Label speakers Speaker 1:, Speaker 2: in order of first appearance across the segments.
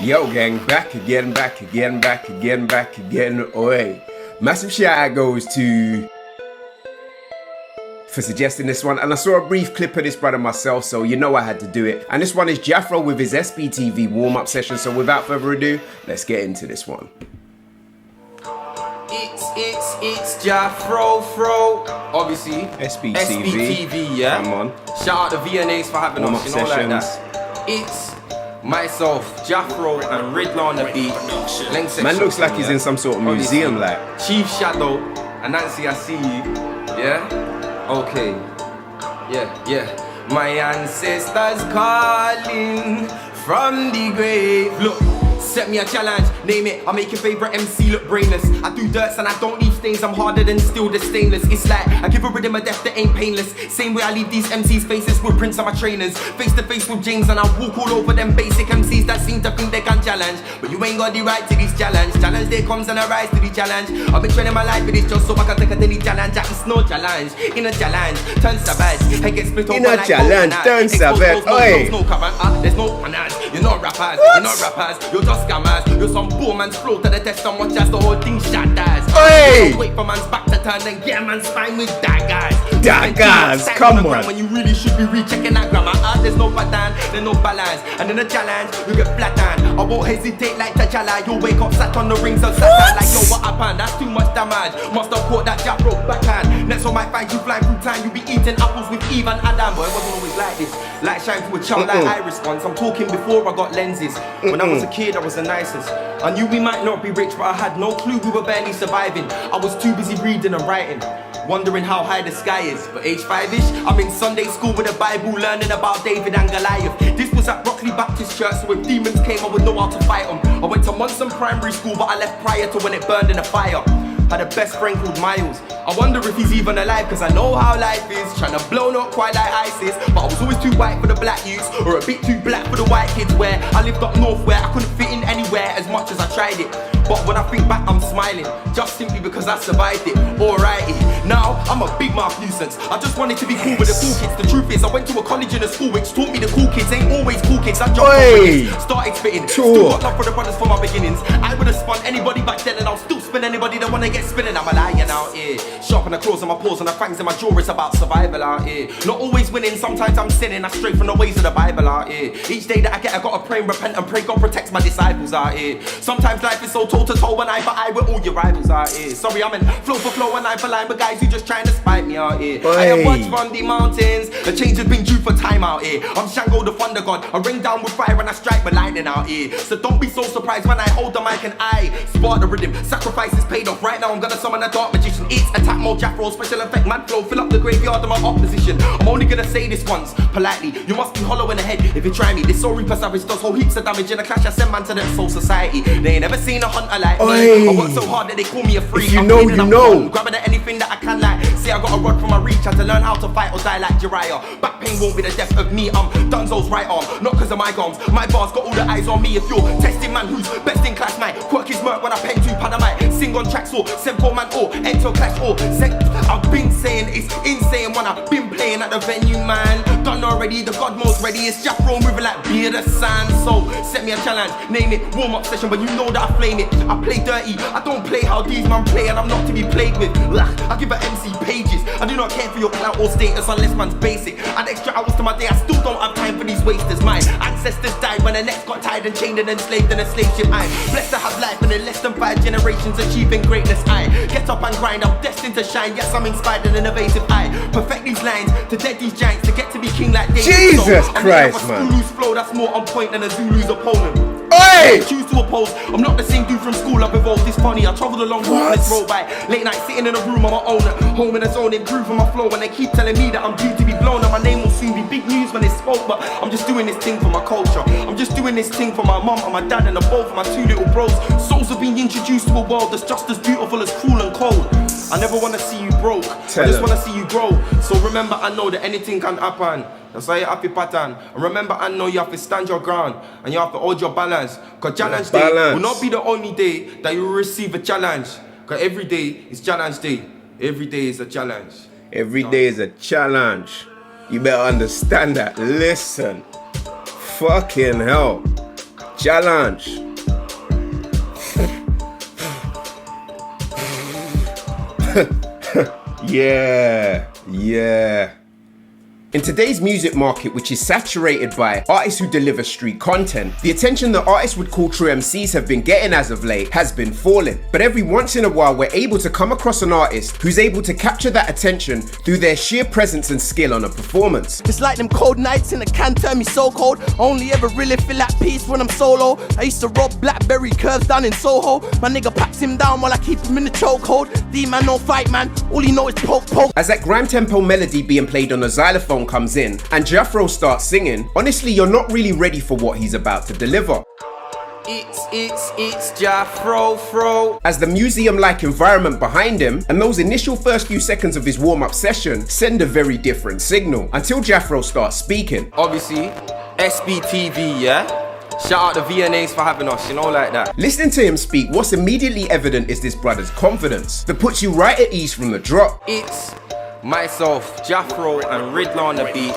Speaker 1: Yo gang, back again. Oi. Massive shout out goes to for suggesting this one, and I saw a brief clip of this brother myself, so you know I had to do it. And this one is Jafro with his SBTV warm-up session, so without further ado, let's get into this one.
Speaker 2: It's Jafro, obviously.
Speaker 1: SBTV,
Speaker 2: yeah.
Speaker 1: Come on.
Speaker 2: Shout out to VNAs for having
Speaker 1: warm-up
Speaker 2: us, you know,
Speaker 1: sessions.
Speaker 2: like that. It's myself, Jafro, and Riddler on the beat.
Speaker 1: Man looks like he's in some sort of museum, like.
Speaker 2: Chief Shadow, and Nancy, I see you. Yeah? Okay. Yeah. My ancestors calling from the grave. Look. Set me a challenge, name it, I make your favorite MC look brainless. I do dirts and I don't leave stains, I'm harder than steel, the stainless. It's like, I give a rhythm a death that ain't painless. Same way I leave these MCs faces with prints on my trainers. Face to face with James and I walk all over them basic MCs that seem to think they can challenge. But you ain't got the right to this challenge. Challenge day comes and I rise to the challenge. I've been training my life with this just so I can take a daily challenge. It's no challenge, in a challenge, turn savage. Head get split open like
Speaker 1: challenge, turn savage, oi.
Speaker 2: No cover, there's no panage. You're not rappers, you're just scammers. You're some poor man's flow to the test and watch as the whole thing shatters.
Speaker 1: Hey!
Speaker 2: Wait for man's back to turn and get a man's spine with daggers.
Speaker 1: Daggers, come on.
Speaker 2: When you really should be rechecking that grammar. There's no pattern, there's no balance. And in a challenge, you get flattened. I won't hesitate like T'Challa. You'll wake up sat on the rings of Saturn. Like yo, what happened? That's too much damage. Must have caught that Jafro backhand. Next one might find you flying through time. You'll be eating apples with Eve and Adam. But it wasn't always like this. Like shine through a child like Iris once. I'm talking before I got lenses. When I was a kid, I was the nicest. I knew we might not be rich, but I had no clue we were barely surviving. I was too busy reading and writing, wondering how high the sky is. But age 5-ish, I'm in Sunday school with a Bible, learning about David and Goliath. This was at Brockley Baptist Church, so if demons came, I would know how to fight them. I went to Munson Primary School, but I left prior to when it burned in a fire. Had a best friend called Miles. I wonder if he's even alive, cause I know how life is. Trying to blow not quite like ISIS, but I was always too white for the black youths, or a bit too black for the white kids. Where I lived up north where I couldn't fit in anywhere as much as I tried it. But when I think back, I'm smiling, just simply because I survived it. Alrighty, now I'm a big mouth nuisance. I just wanted to be cool with the cool kids. The truth is, I went to a college and a school which taught me the cool kids ain't always cool kids. I jumped on started spitting, still got love for the brothers from my beginnings. I would have spun anybody back then and I'll still spin anybody that wanna get spinning. I'm a lion out here, sharpen the claws on my paws and the fangs in my jaw. It's about survival out here. Not always winning, sometimes I'm sinning. I stray from the ways of the Bible out here. Each day that I get, I gotta pray and repent and pray God protects my disciples out here. Sometimes life is so toe to toe and eye for eye with all your rivals out here. Sorry, I'm in flow for flow and eye for line with guys who just trying to spite me out here. I have watched from the mountains, a change has been due for time out here. I'm Shango the thunder god, I rain down with fire and I strike with lightning out here. So don't be so surprised when I hold the mic and I spark the rhythm. Sacrifice is paid off. Right now I'm gonna summon a dark magician. It's attack mode, Jafro, special effect, mad flow, fill up the graveyard of my opposition. I'm only gonna say this once, politely. You must be hollow in the head if you try me. This soul reaper savage does whole heaps of damage. In a clash I send man to the soul society. They ain't never seen a hunter like me. I work so hard that they call me a freak.
Speaker 1: If you know, you know.
Speaker 2: Grabbing at anything that I can like. Say I got a rod from my reach. Had to learn how to fight or die like Jiraiya. Back pain won't be the death of me. I'm Dunzo's right arm, not cause of my gums. My bars got all the eyes on me. If you're testing man who's best in class, my quirk is murk when I pen to pad I might sing on tracks or Sempo man or enter clash or I've been saying it's insane when I've been playing at the venue, man. Done already, the God mode's ready. It's Jafro moving like beer the sand. So set me a challenge, name it warm-up session, but you know that I flame it. I play dirty, I don't play how these man play, and I'm not to be played with. I give a MC pages. I do not care for your clout or status unless man's basic. Add extra hours to my day, I still don't have time for these wasters. My ancestors died when their necks got tied and chained and enslaved in a slave ship. I'm blessed to have life and in less than 5 generations achieving greatness. I get up and grind, I'm destined to shine. Yes, I'm inspired and innovative. I perfect these lines to dead these giants to get to be king like David.
Speaker 1: Jesus
Speaker 2: so,
Speaker 1: Christ, man.
Speaker 2: Zulu's flow that's more on point than a Zulu's opponent.
Speaker 1: Hey!
Speaker 2: Choose to oppose. I'm not the same dude from school. I've evolved. It's funny. I traveled along this road by late night, sitting in a room on my own, at home in a zone, improving my flow. And they keep telling me that I'm due to be blown, and my name will soon be big news when it's spoke. But I'm just doing this thing for my culture. I'm just doing this thing for my mum and my dad and the both of my 2 little bros. Souls are being introduced to a world that's just as beautiful as cruel and cold. I never want to see you broke. I just want to see you grow. So remember, I know that anything can happen. That's why you have to pattern. And remember, I know you have to stand your ground and you have to hold your balance. Because challenge day will not be the only day that you will receive a challenge. Because every day is challenge day. Every day is a challenge.
Speaker 1: Every day is a challenge. You better understand that. Listen. Fucking hell. Challenge. Yeah. In today's music market, which is saturated by artists who deliver street content, the attention that artists would call true MCs have been getting as of late has been falling. But every once in a while, we're able to come across an artist who's able to capture that attention through their sheer presence and skill on a performance.
Speaker 3: It's like them cold nights in the can turn me so cold. Only ever really feel at peace when I'm solo. I used to rob Blackberry curves down in Soho. My nigga packs him down while I keep him in the chokehold. D-man no fight man, all he know is poke.
Speaker 1: As that grand tempo melody being played on a xylophone comes in and Jafro starts singing, honestly you're not really ready for what he's about to deliver.
Speaker 2: It's Jafro.
Speaker 1: As the museum-like environment behind him and those initial first few seconds of his warm-up session send a very different signal until Jafro starts speaking.
Speaker 2: Obviously, SBTV, yeah? Shout out to VNAs for having us, you know, like that.
Speaker 1: Listening to him speak, what's immediately evident is this brother's confidence that puts you right at ease from the drop.
Speaker 2: It's myself, Jafro, and Riddler on the beat.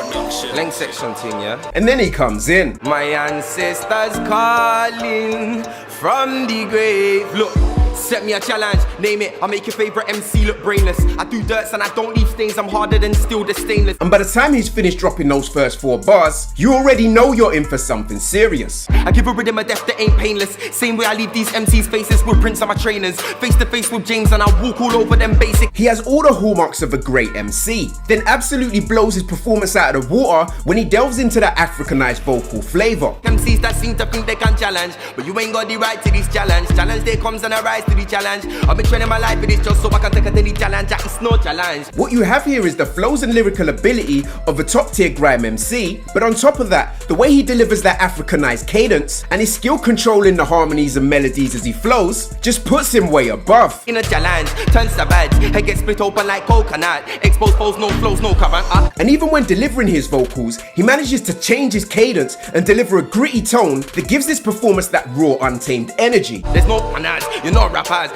Speaker 2: Length section thing, yeah?
Speaker 1: And then he comes in.
Speaker 2: My ancestors calling from the grave. Look, set me a challenge, name it. I make your favorite MC look brainless. I do dirts and I don't leave stains. I'm harder than steel, the stainless.
Speaker 1: And by the time he's finished dropping those first 4 bars, you already know you're in for something serious.
Speaker 2: I give a rhythm a death that ain't painless. Same way I leave these MCs' faces with prints on my trainers. Face to face with James and I walk all over them basic.
Speaker 1: He has all the hallmarks of a great MC, then absolutely blows his performance out of the water when he delves into that Africanized vocal flavor.
Speaker 2: MCs that seem to think they can challenge, but you ain't got the right to this challenge. Challenge day comes and I rise to the challenge. I've been training my life for this just so I can take a daily challenge. It's no challenge.
Speaker 1: What you have here is the flows and lyrical ability of a top tier grime MC, but on top of that, the way he delivers that Africanized cadence and his skill controlling the harmonies and melodies as he flows just puts him way above.
Speaker 2: In a challenge, turns to bad, head gets split open like coconut. Exposed foes, no flows, no current.
Speaker 1: And even when delivering his vocals, he manages to change his cadence and deliver a gritty tone that gives this performance that raw, untamed energy.
Speaker 2: There's no panas, you're not rappers,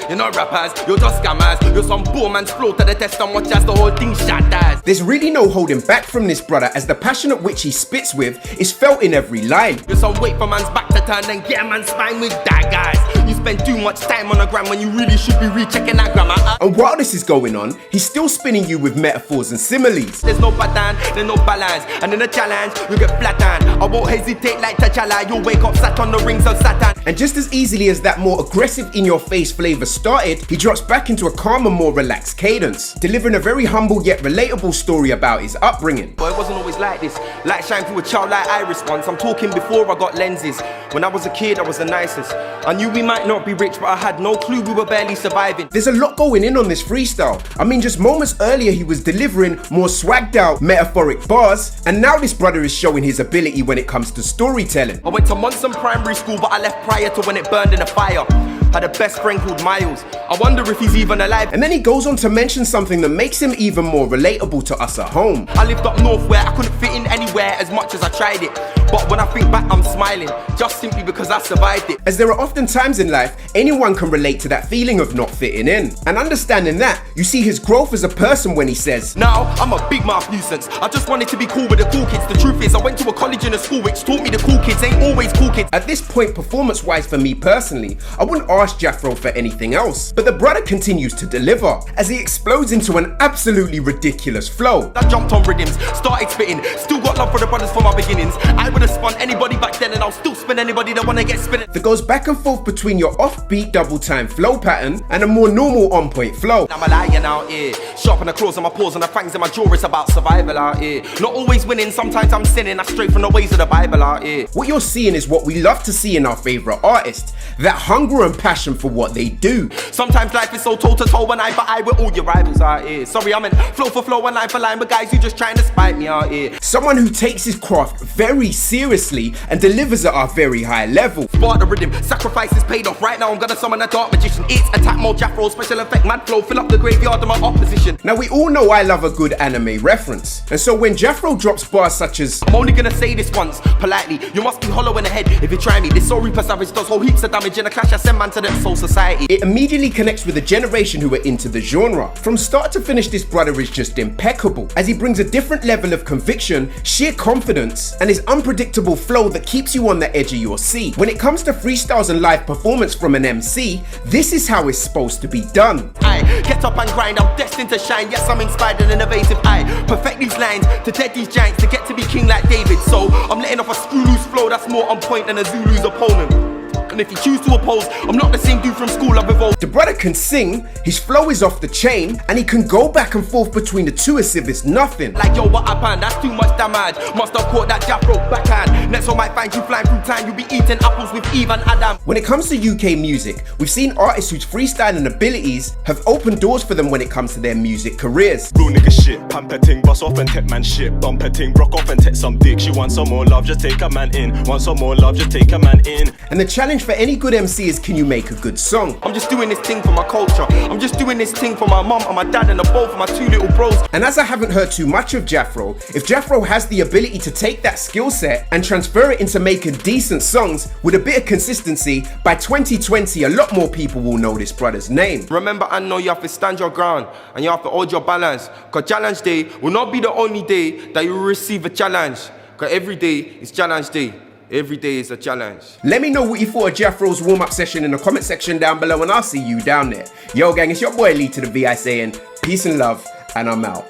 Speaker 2: you're just scammers. You're some poor man's flow to the test and watch as the whole thing shatters.
Speaker 1: There's really no holding back from this brother, as the passion at which he spits with is felt in every line.
Speaker 2: You're some wait for man's back to turn and get a man's spine with that, guys. You spend too much time on the gram when you really should be rechecking that grammar.
Speaker 1: And while this is going on, he's still spinning you with metaphors and similes.
Speaker 2: There's no pattern, there's no balance, and in a challenge, you get flattened. I won't hesitate like T'Challa, you'll wake up sat on the rings of Saturn.
Speaker 1: And just as easily as that more aggressive in-your-face flavor started, he drops back into a calmer, more relaxed cadence, delivering a very humble yet relatable story about his upbringing.
Speaker 2: But it wasn't always like this. Light shine through a childlike iris once. I'm talking before I got lenses. When I was a kid, I was the nicest. I knew we might not be rich, but I had no clue we were barely surviving.
Speaker 1: There's a lot going in on this freestyle. I mean, just moments earlier he was delivering more swagged out, metaphoric bars, and now this brother is showing his ability when it comes to storytelling.
Speaker 2: I went to Munson Primary School, but I left prior to when it burned in a fire. Had a best friend called Miles. I wonder if he's even alive.
Speaker 1: And then he goes on to mention something that makes him even more relatable to us at home.
Speaker 2: I lived up north where I couldn't fit in anywhere as much as I tried it. But when I think back, I'm smiling, just simply because I survived it.
Speaker 1: As there are often times in life, anyone can relate to that feeling of not fitting in. And understanding that, you see his growth as a person when he says,
Speaker 2: now, I'm a big mouth nuisance. I just wanted to be cool with the cool kids. The truth is, I went to a college and a school which taught me the cool kids ain't always cool kids.
Speaker 1: At this point, performance-wise for me personally, I wouldn't ask Jafro for anything else. But the brother continues to deliver, as he explodes into an absolutely ridiculous flow.
Speaker 2: I jumped on rhythms, started spitting, still got love for the brothers from my beginnings. I would have spun anybody back then and I'll still spin anybody that wanna get spinning.
Speaker 1: That goes back and forth between your offbeat double time flow pattern and a more normal on point flow.
Speaker 2: I'm a lion out here, sharpen the claws on my paws and the fangs in my jaw. It's about survival out here. Not always winning, sometimes I'm sinning. I stray from the ways of the Bible out here.
Speaker 1: What you're seeing is what we love to see in our favorite artists, that hunger and passion for what they do.
Speaker 2: Sometimes life is so toe to toe and eye for eye with all your rivals out here. Sorry, I meant flow for flow and line for line, but guys who just trying to spite me out here.
Speaker 1: Someone who takes his craft very seriously and delivers at a very high level.
Speaker 2: Spark the rhythm, sacrifice is paid off. Right now I'm gonna summon a dark magician. It's attack mode, Jafro, special effect, mad flow, fill up the graveyard of my opposition.
Speaker 1: Now we all know I love a good anime reference, and so when Jafro drops bars such as,
Speaker 2: I'm only gonna say this once, politely, you must be hollow in the head if you try me. This Soul Reaper Savage does whole heaps of damage in a clash I send man to the soul society.
Speaker 1: It immediately connects with a generation who are into the genre. From start to finish, this brother is just impeccable, as he brings a different level of conviction, sheer confidence, and his unpredictable unpredictable flow that keeps you on the edge of your seat. When it comes to freestyles and live performance from an MC, this is how it's supposed to be done.
Speaker 2: I get up and grind, I'm destined to shine. Yes, I'm inspired and innovative. I perfect these lines to dead these giants, to get to be king like David. So I'm letting off a screw loose flow that's more on point than a Zulu's opponent. And if you choose to oppose, I'm not the same dude from school, I've evolved.
Speaker 1: The brother can sing, his flow is off the chain, and he can go back and forth between the two as if it's nothing.
Speaker 2: Like yo, what happened? That's too much damage. Must have caught that Jafro backhand. Next one might find you flying through time. You'll be eating apples with Eve and Adam.
Speaker 1: When it comes to UK music, we've seen artists whose freestyling abilities have opened doors for them when it comes to their music careers.
Speaker 4: Real nigga shit, pamper ting, bust off and take man shit, bumper ting, broke off and take some dick. She wants some more love, just take a man in. Want some more love, just take a man in.
Speaker 1: And the challenge for any good MC is, can you make a good song?
Speaker 2: I'm just doing this thing for my culture. I'm just doing this thing for my mum and my dad and the both of my two little bros.
Speaker 1: And as I haven't heard too much of Jafro, if Jafro has the ability to take that skill set and transfer it into making decent songs with a bit of consistency, by 2020 a lot more people will know this brother's name.
Speaker 2: Remember, I know you have to stand your ground and you have to hold your balance. Cause challenge day will not be the only day that you will receive a challenge. Cause every day is challenge day. Every day is a challenge.
Speaker 1: Let me know what you thought of Jafro's warm-up session in the comment section down below, and I'll see you down there. Yo gang, it's your boy LeeToTheVI saying peace and love, and I'm out.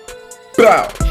Speaker 1: Bow.